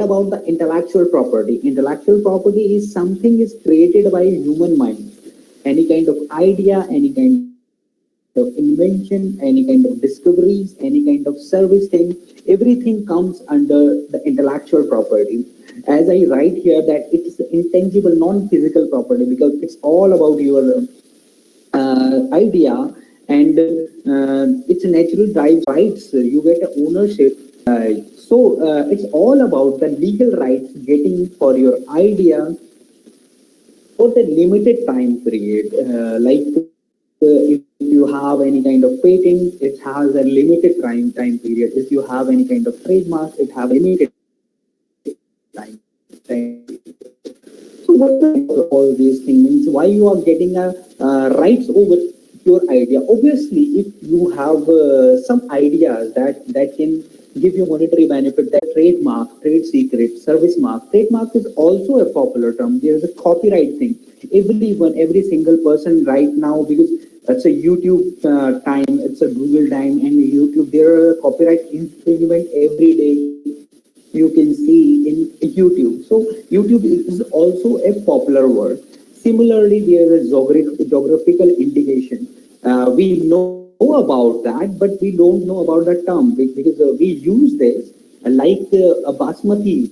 about the intellectual property. Intellectual property is something is created by human mind. Any kind of idea, any kind of invention, any kind of discoveries, any kind of service thing, everything comes under the intellectual property. As I write here that it is intangible, non-physical property because it's all about your idea, and it's a natural drive rights. You get a ownership. It's all about the legal rights getting for your idea for the limited time period. If you have any kind of patent, it has a limited time period. If you have any kind of trademark, it have a limited time. So what all these things means? Why you are getting a rights over your idea? Obviously, if you have some ideas that can give you monetary benefit, that trademark, trade secret, service mark. Trademark is also a popular term. There is a copyright thing. Every single person right now, because it's a YouTube time, it's a Google time, and YouTube, there are copyright infringement every day you can see in YouTube. So YouTube is also a popular word. Similarly, there is geographical indication. We know about that, but we don't know about the term because we use this a basmati,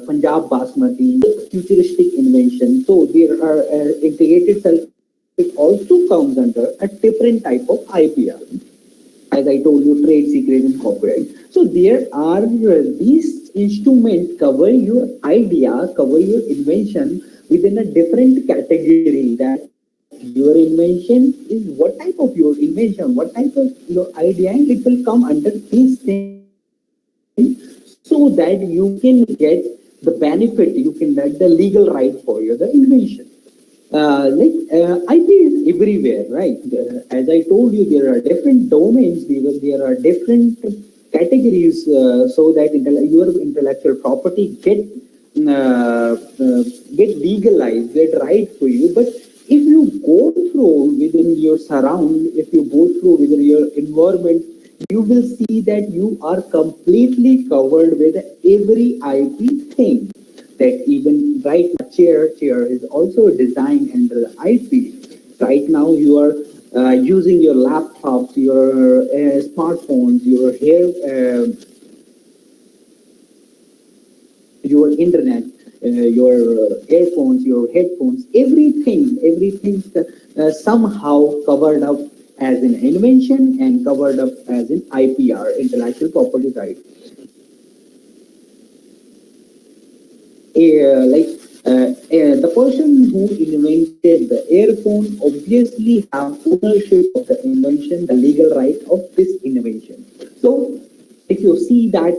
Punjab basmati, futuristic invention. So there are integrated circuit also comes under a different type of IPR. As I told you, trade secret and copyright. So there are these instruments cover your idea, cover your invention within a different category. That your invention is what type of your invention, what type of your idea, and it will come under these things so that you can get the benefit, you can get the legal right for your the invention. IP is everywhere, right? As I told you, there are different domains, there are different categories, so that your intellectual property get legalized, get right for you. But if you go through within your surround, if you go through within your environment, you will see that you are completely covered with every IP thing. That even right now, chair is also designed under the IP. Right now, you are using your laptops, your smartphones, your internet, your earphones, your headphones, everything somehow covered up as an invention and covered up as an IPR, intellectual property right. The person who invented the earphone obviously have ownership of the invention, the legal right of this invention. So if you see that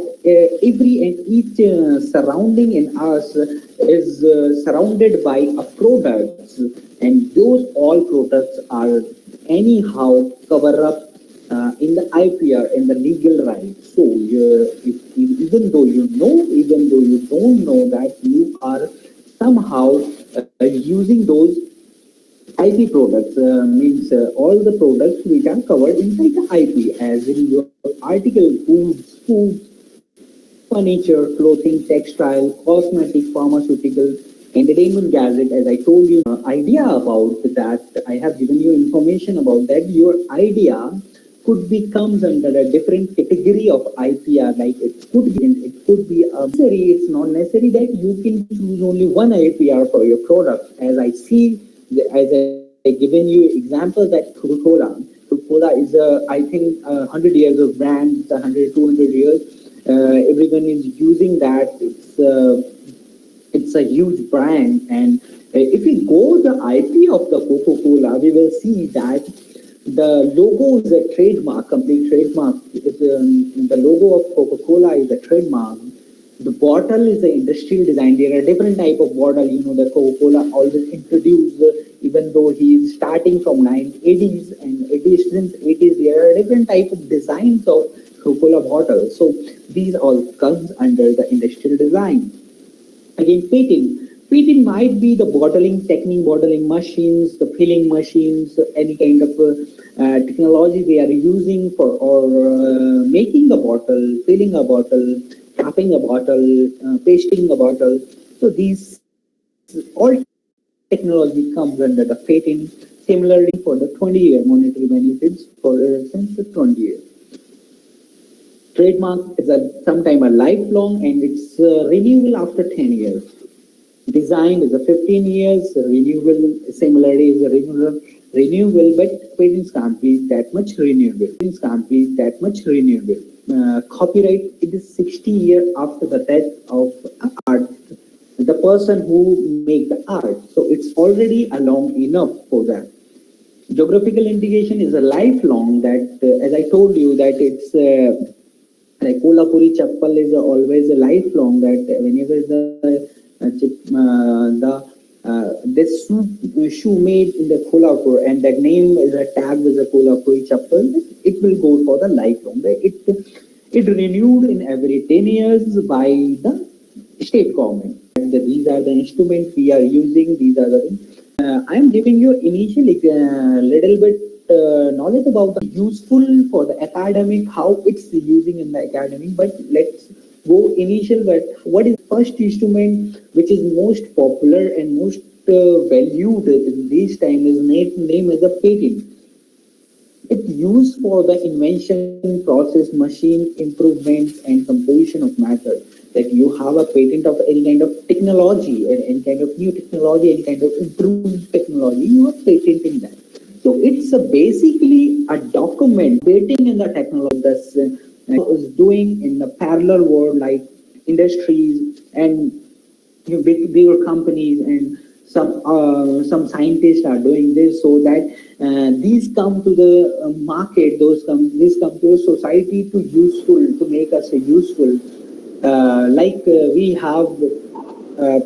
every and each surrounding in us is surrounded by a products, and those all products are anyhow cover up in the IPR, in the legal right. So even though you know, even though you don't know, that you are somehow using those IP products, means all the products which are covered inside the IP, as in your article, foods, furniture, clothing, textile, cosmetic, pharmaceutical, entertainment gadget. As I told you, idea about that, I have given you information about that. Your idea could be comes under a different category of IPR. Like it could be necessary. It's not necessary that you can choose only one IPR for your product. As I see, as I given you example that Coca-Cola is I think 100 years of brand. It's 100, 200 years. Everyone is using that. It's a huge brand, and if we go the IP of the Coca-Cola, we will see that the logo is a trademark, complete trademark. The logo of Coca-Cola is a trademark. The bottle is an industrial design. There are different type of bottle. You know, the Coca-Cola always introduced, even though he is starting from 1980s and 80s, since 80s, there are different type of designs of Coca-Cola bottles. So these all comes under the industrial design. Again, patent might be the bottling technique, bottling machines, the filling machines, any kind of technology we are using for or making a bottle, filling a bottle, capping a bottle, pasting a bottle. So these all technology comes under the patent. Similarly, for the 20-year monetary benefits for since the 20 years. Trademark is a sometime a lifelong and it's renewable after 10 years. Design is a 15 years, renewable. Similarly, is a renewable, but patents can't be that much renewable. Patents can't be that much renewable. Copyright, it is 60 years after the death of art, the person who make the art. So it's already a long enough for that. Geographical indication is a lifelong that, as I told you, that it's like Kolhapuri chappal is always a lifelong that whenever shoe made in the Kolhapur and that name is a tag with the Kolhapuri chappal, it will go for the lifelong. It renewed in every 10 years by the state government. And these are the instruments we are using. These are the things. I am giving you initially little bit knowledge about the useful for the academic, how it's using in the academic. But let's go initial. But what is first instrument which is most popular and most valued in this time is name as a patent. It's used for the invention, process, machine improvements, and composition of matter. That you have a patent of any kind of technology, and any kind of new technology, any kind of improved technology, you are patenting that. So it's basically a document waiting in the technology that's is doing in the parallel world like industries and bigger companies and some scientists are doing this so that these come to the market, these come to the society to useful to make us useful. We have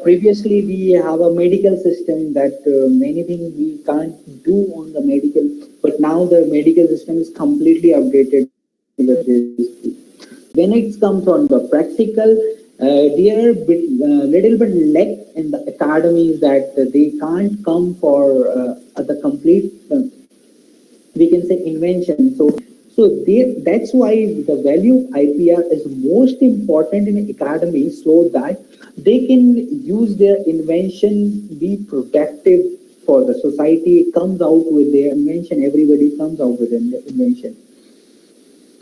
previously we have a medical system that many things we can't do on the medical, but now the medical system is completely updated with this. When it comes on the practical, they are little bit lack in the academies that they can't come for the complete, we can say, invention. That's why the value of IPR is most important in academy so that they can use their invention, be productive for the society, comes out with their invention, everybody comes out with an invention.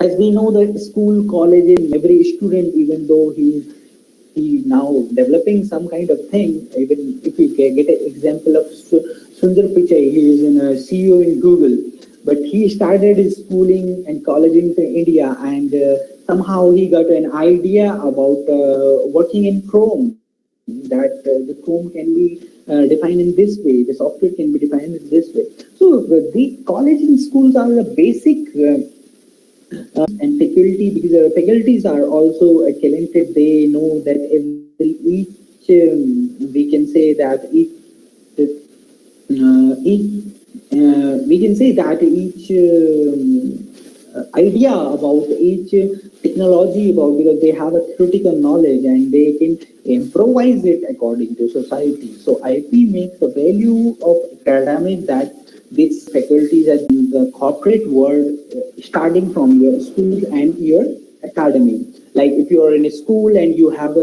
As we know that school, college, and every student, even though he now developing some kind of thing, even if you get an example of Sundar Pichai, he is in a CEO in Google, but he started his schooling and colleging in India, and somehow he got an idea about working in Chrome, that the Chrome can be defined in this way, the software can be defined in this way. So the college and schools are the basic and faculty, because the faculties are also talented. They know that each we can say that we can say that each idea about each technology about, because they have a critical knowledge and they can improvise it according to society. So IP makes the value of academic that these faculties and the corporate world, starting from your school and your academy. Like if you are in a school and you have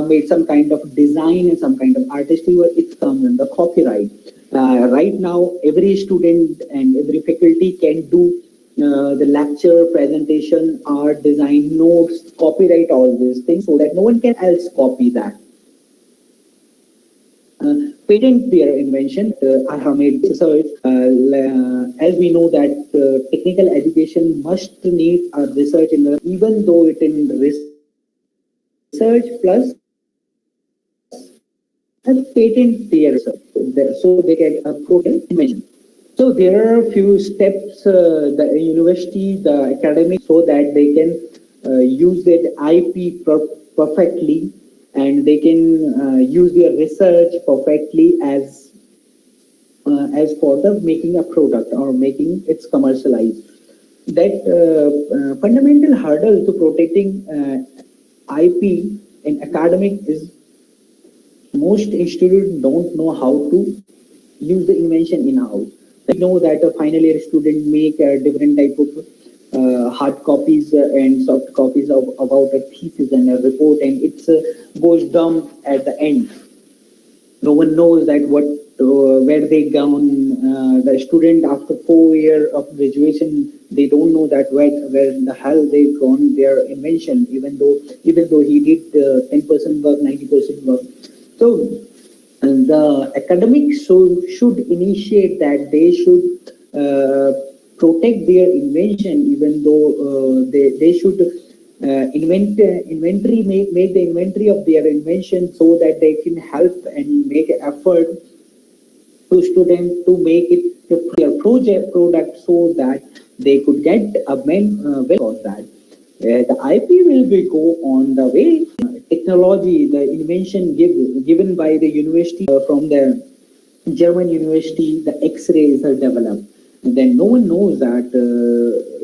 made some kind of design and some kind of artistic work, it comes in the copyright. Right now, every student and every faculty can do the lecture, presentation, art, design, notes, copyright all these things so that no one can else copy that. Patent their invention. I have made research. As we know that technical education must need a research in the, even though it in research plus a patent their research, so they get a patent invention. So there are a few steps the university, the academic, so that they can use that IP perfectly, and they can use their research perfectly as for the making a product or making its commercialized. That fundamental hurdle to protecting IP in academic is most students don't know how to use the invention in house. We know that a final year student make a different type of hard copies and soft copies of about a thesis and a report, and it's goes dumb at the end. No one knows that what where they gone. The student after 4 years of graduation, they don't know that where the hell they gone their invention, even though he did 10% work, 90% work. So the academics should initiate that they should protect their invention, even though they should make the inventory of their invention so that they can help and make an effort to students to make it a their project product so that they could get a for that. The IP will be go on the way. Technology, the invention given by the university from the German university, the X-rays are developed. And then no one knows that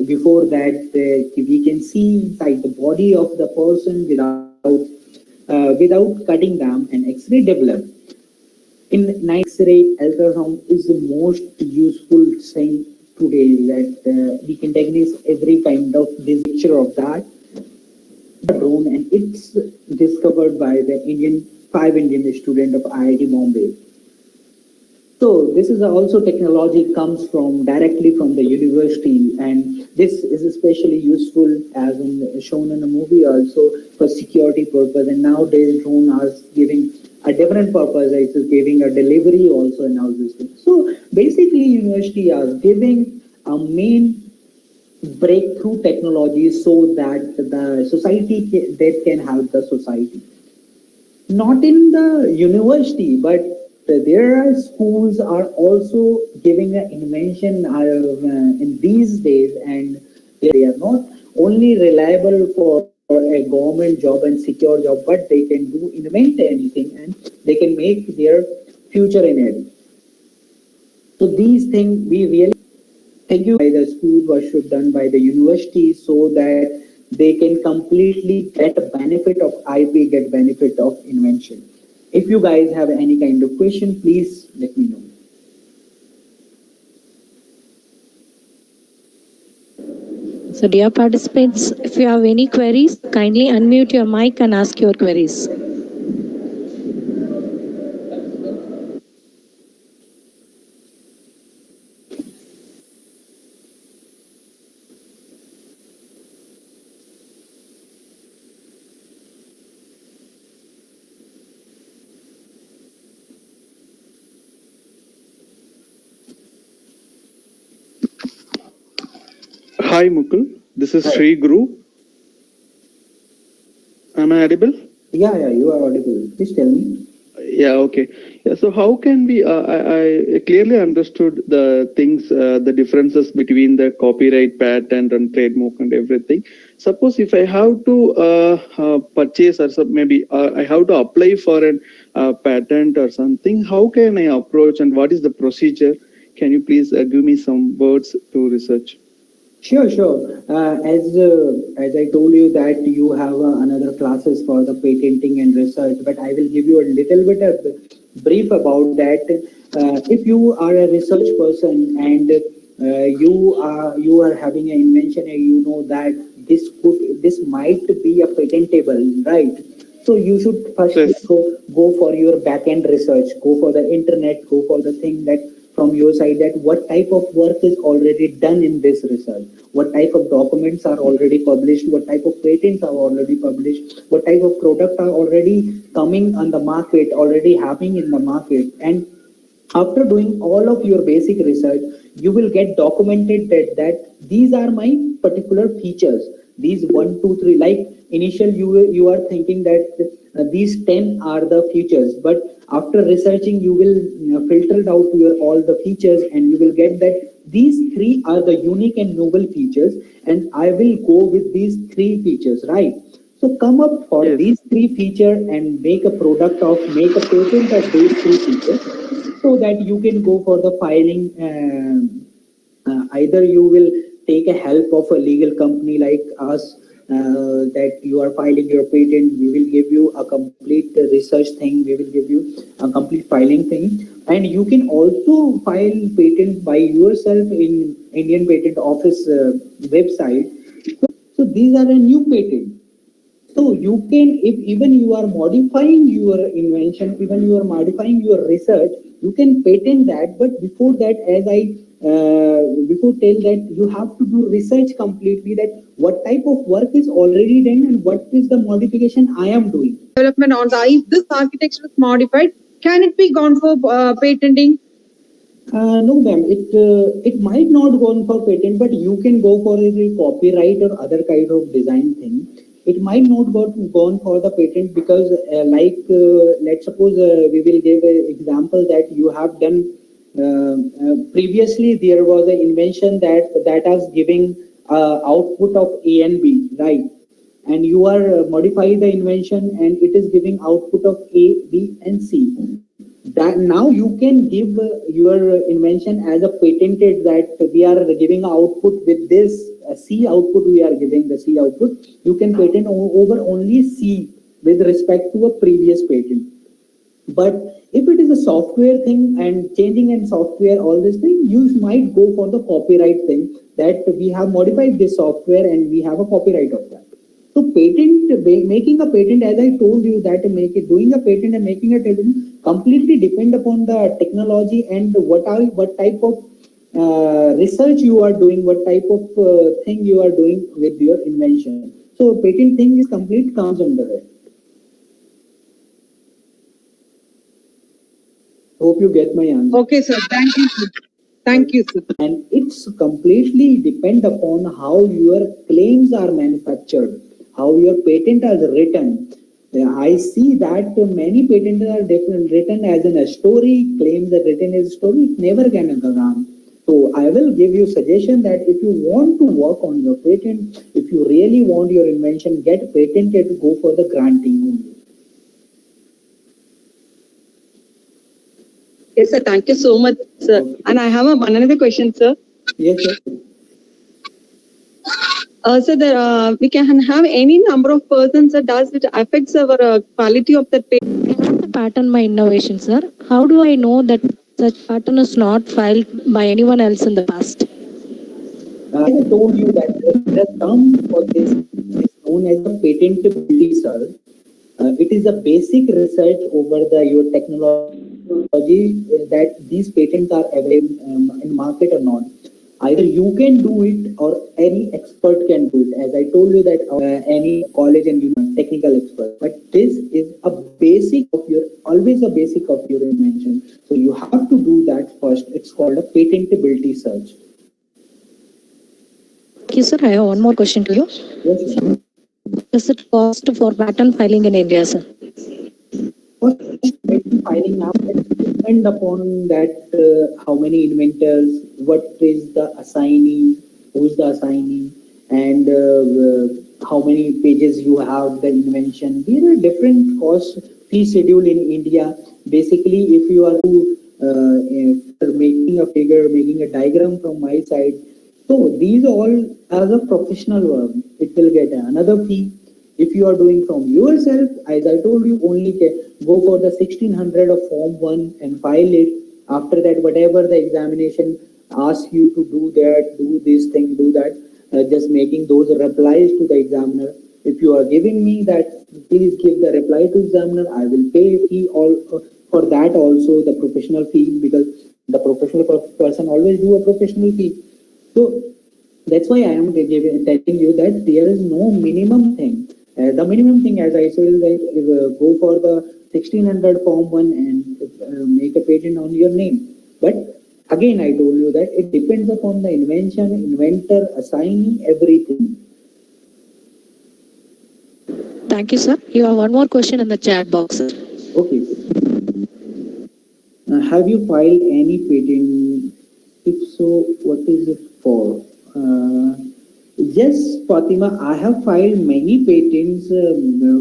before that we can see inside the body of the person without cutting them, an X-ray developed. In X-ray, ultrasound is the most useful thing today that we can diagnose every kind of picture of that drone, and it's discovered by the five Indian student of IIT Bombay. So this is also technology comes from directly from the university, and this is especially useful as in shown in the movie also for security purpose. And nowadays drone are giving a different purpose. It is giving a delivery also in our system. So basically, university are giving a main breakthrough technology so that the society that can help the society. Not in the university, but there are schools are also giving an invention in these days, and they are not only reliable for a government job and secure job, but they can do invent anything and they can make their future in it. So these things we really thank you by the school worship done by the university so that they can completely get benefit of IP, get benefit of invention. If you guys have any kind of question, please let me know. So, dear participants, if you have any queries, kindly unmute your mic and ask your queries. Hi Mukul, this is Hi. Sri Guru. Am I audible? Yeah, you are audible. Please tell me. Yeah, okay. Yeah, so how can we? I clearly understood the things, the differences between the copyright, patent, and trademark and everything. Suppose if I have to purchase or maybe I have to apply for a patent or something, how can I approach and what is the procedure? Can you please give me some words to research? Sure. As I told you that you have another classes for the patenting and research, but I will give you a little bit of brief about that. If you are a research person and you are having an invention and you know that this might be a patentable, right? So you should first Yes. go for your back end research, go for the internet, go for the thing that from your side that what type of work is already done in this research, what type of documents are already published, what type of patents are already published, what type of products are already coming on the market, already happening in the market. And after doing all of your basic research, you will get documented that these are my particular features. These one, two, three. Like initial, you are thinking that these 10 are the features, but after researching, you will filter out your all the features, and you will get that these three are the unique and novel features, and I will go with these three features, right? So come up for Yes. these three features and make a patent of these three features so that you can go for the filing. Either you will take a help of a legal company like us that you are filing your patent. We will give you a complete research thing. We will give you a complete filing thing, and you can also file patent by yourself in Indian Patent Office website. So these are a new patent. So you can, if even you are modifying your invention, even you are modifying your research, you can patent that. But before that, as I before tell that you have to do research completely, that what type of work is already done and what is the modification I am doing. Development on the if this architecture is modified, can it be gone for patenting? No, ma'am. It might not go on for patent, but you can go for a copyright or other kind of design thing. It might not go on for the patent because, let's suppose we will give an example that you have done previously. There was an invention that is giving output of A and B, right? And you are modify the invention and it is giving output of A, B, and C. That now you can give your invention as a patented, that we are giving output with this C output, we are giving the C output. You can patent over only C with respect to a previous patent. But if it is a software thing and changing in software, all this thing, you might go for the copyright thing, that we have modified this software and we have a copyright of that. So making a patent, as I told you, that doing a patent and making a patent completely depend upon the technology and what type of research you are doing, what type of thing you are doing with your invention. So patent thing is complete comes under it. Hope you get my answer. Okay, sir. Thank you, sir. Thank you, sir. And it's completely depend upon how your claims are manufactured, how your patent is written. I see that many patents are different, written as in a story, claims are written as a story, it never can go wrong. So I will give you suggestion that if you want to work on your patent, if you really want your invention get patented, go for the granting only. Yes, sir. Thank you so much, sir. Okay. And I have another question, sir. Yes, sir. So there, we can have any number of persons. Does it affects our quality of the patent? The patent my innovation, sir. How do I know that such patent is not filed by anyone else in the past? As I told you that the term for this is known as the patentability research. It is a basic research over your technology that these patents are available in market or not. Either you can do it or any expert can do it. As I told you that any college and technical expert. But this is a basic of your, always a basic of your invention. So you have to do that first. It's called a patentability search. Thank you, sir. I have one more question to you. Yes, sir. Does it cost for patent filing in India, sir? First, patent filing now depend upon that how many inventors, what is the assignee, who is the assignee, and how many pages you have the invention. There are different cost fee schedule in India. Basically, if you are making a figure, making a diagram from my side, so these all as a professional work, it will get another fee. If you are doing from yourself, as I told you, only go for the 1600 of Form 1 and file it. After that, whatever the examination asks you to do that, do this thing, do that, just making those replies to the examiner. If you are giving me that, please give the reply to examiner, I will pay fee all for that also, the professional fee, because the professional person always do a professional fee. So that's why I am telling you that there is no minimum thing. The minimum thing, as I said, is that go for the 1600 Form 1 and make a patent on your name. But again, I told you that it depends upon the invention, inventor, assignee, everything. Thank you, sir. You have one more question in the chat box, sir. Okay. Have you filed any patent? If so, what is it for? Yes, Fatima, I have filed many patents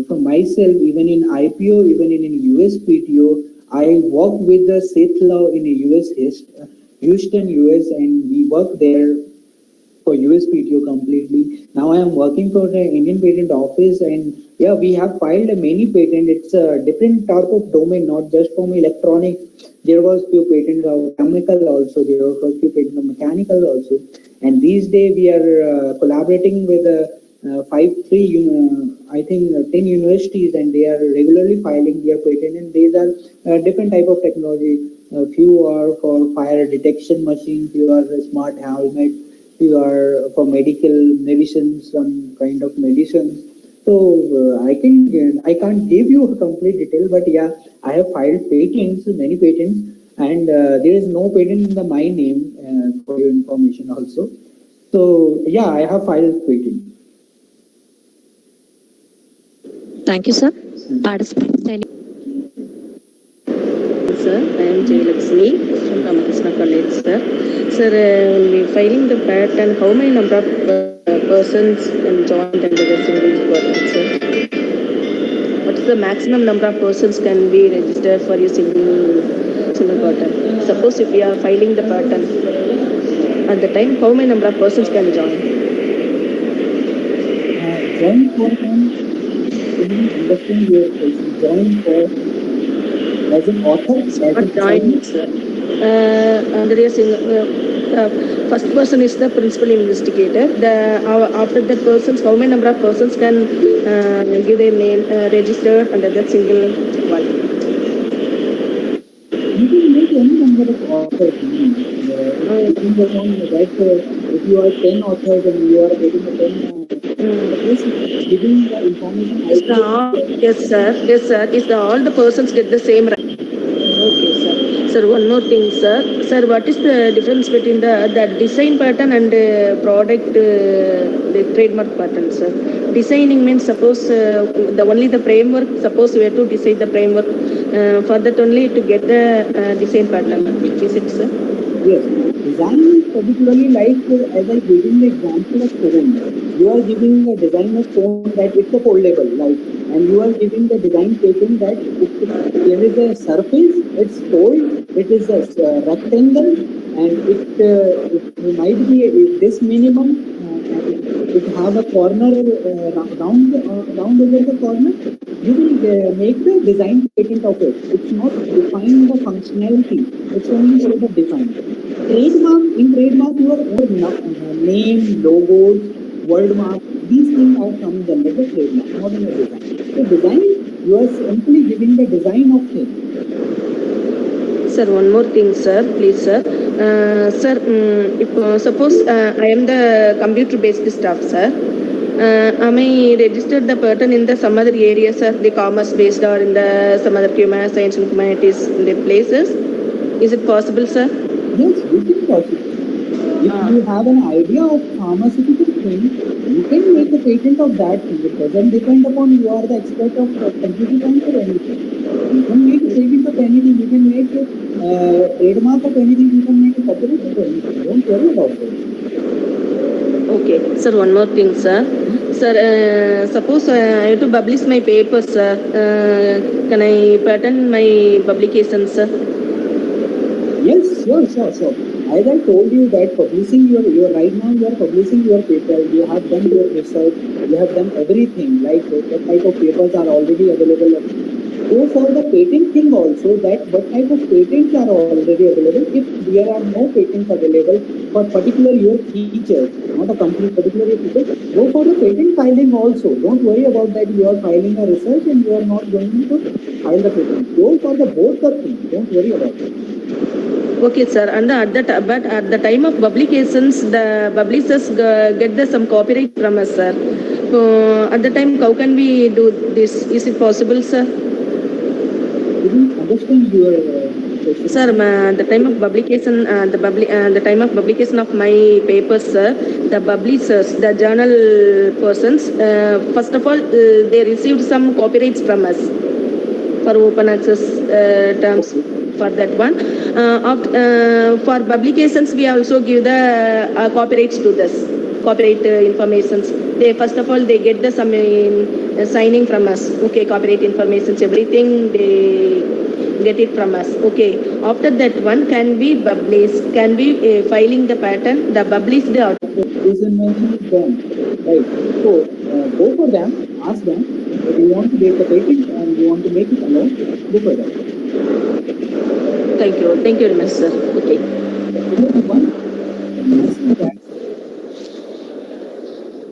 for myself, even in IPO, even in USPTO. I work with the Seth Law in US, Houston, US, and we work there for USPTO completely. Now I am working for the Indian Patent Office, and yeah, we have filed many patents. It's a different type of domain, not just from electronics. There was few patents of chemical also. There was few patents of mechanical also. And these days we are collaborating with I think 10 universities, and they are regularly filing their patent. And these are different type of technology. Few are for fire detection machines, few are smart helmet, few are for medical medicines, some kind of medicines. So I can't give you a complete detail, but yeah, I have filed patents, many patents, and there is no patent in my name for your information also. So yeah, I have filed patent. Thank you, sir. Participants, any Sir, I am Jayalakshmi from Ramakrishna College, sir. Sir, when we filing the patent, how many number of persons can join under the single patent, sir? What is the maximum number of persons can be registered for a single patent? Suppose if we are filing the patent, at the time, how many number of persons can join? Join for understand your question. Join for as an author, as Not an join, assignment. sir. Under a first person is the principal investigator. After that persons, how many number of persons can give their name registered under that single one? You can make any number of authors. It depends upon that if you are 10 authors and you are getting a 10 authors, giving the information Is the all, yes sir. Is the all the persons get the same right? Okay, sir. Sir, one more thing, sir. Sir, what is the difference between the design pattern and product the trademark pattern, sir? Designing means suppose the only the framework. Suppose we have to design the framework for that only to get the design pattern. Is it, sir? Yes, design is particularly like as I giving the example of phone. You are giving the design of phone that it's a foldable, like, and you are giving the design pattern that there is a surface, it's fold, it is a rectangle, and it might be this minimum, and it have a corner round over the corner. You will make the design patent of it. It's not define the functionality. It's only sort of define. Trademark, your own name, logos, word mark, these things are coming under the trademark, not in the design. So design, you are simply giving the design of things. Sir, one more thing, sir, please, sir. Sir, if suppose I am the computer-based staff, sir. Am I registered the pattern in the some other area, sir, the commerce-based or in the some other science and humanities in the places? Is it possible, sir? Yes, it is possible. If you have an idea of pharmaceutical thing, you can make a patent of that thing. It doesn't depend upon you are the expert of computer science or anything. You can make a patent of anything. You can make a trademark of anything. You can make a copyright of anything. Don't worry about it. Okay, sir, one more thing, sir. Sir, suppose I have to publish my papers, sir. Can I patent my publications, sir? Yes, sure. As I told you that publishing your right now you are publishing your paper, you have done your research, you have done everything, like what type of papers are already available. Go for the patent thing also, that what type of patents are already available. If there are no patents available for particular your features, not a complete particular your features, go for the patent filing also. Don't worry about that you are filing a research and you are not going to file the patent. Go for the both the things. Don't worry about it. Okay, sir. And but at the time of publications, the publishers get some copyright from us, sir. At the time, how can we do this? Is it possible, sir? Didn't understand your question. Sir, the time of publication, the time of publication of my papers, sir, the publishers, the journal persons, first of all, they received some copyrights from us for open access terms for that one. For publications, we also give the copyrights to this copyright informations. They first of all they get the some signing from us. Okay, copyright informations, everything they get it from us. Okay, after that one can be published, can be filing the patent, the published this invention is gone, right? So go for them, ask them if you want to take the patent and you want to make it alone, go for that. Thank you very much, sir. Okay. One massive tax.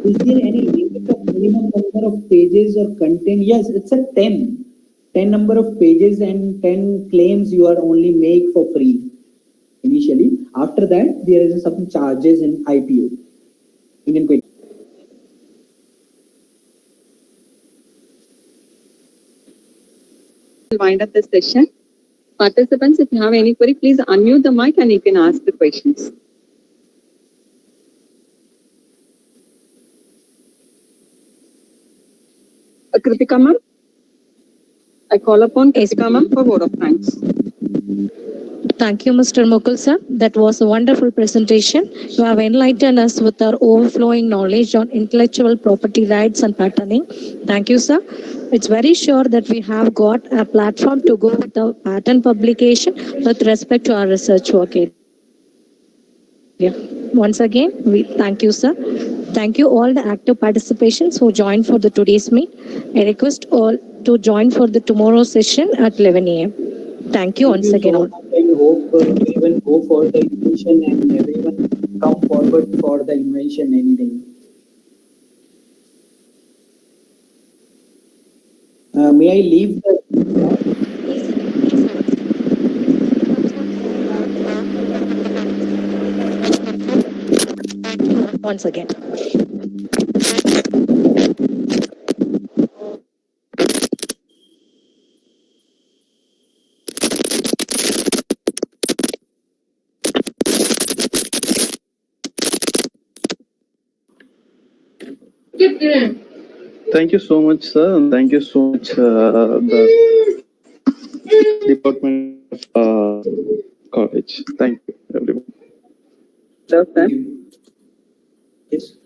Is there any limit of minimum number of pages or content? Yes, it's a 10. 10 number of pages and 10 claims you are only make for free initially. After that, there is some charges in IPO. Indian Patent. We'll wind up the session. Participants, if you have any query, please unmute the mic and you can ask the questions. Kritika ma'am, I call upon Kritika ma'am for word of thanks. Thank you, Mr. Mukul sir. That was a wonderful presentation. You have enlightened us with our overflowing knowledge on intellectual property rights and patterning. Thank you, sir. It's very sure that we have got a platform to go with the patent publication with respect to our research work area. Once again, we thank you, sir. Thank you all the active participants who joined for the today's meet. I request all to join for the tomorrow session at 11 a.m. Thank you once again all. I hope everyone go for the invention and everyone come forward for the invention anything. May I leave the Once again. Thank you so much, sir, and thank you so much, the department of college. Thank you, everyone. Sir, sir. yes.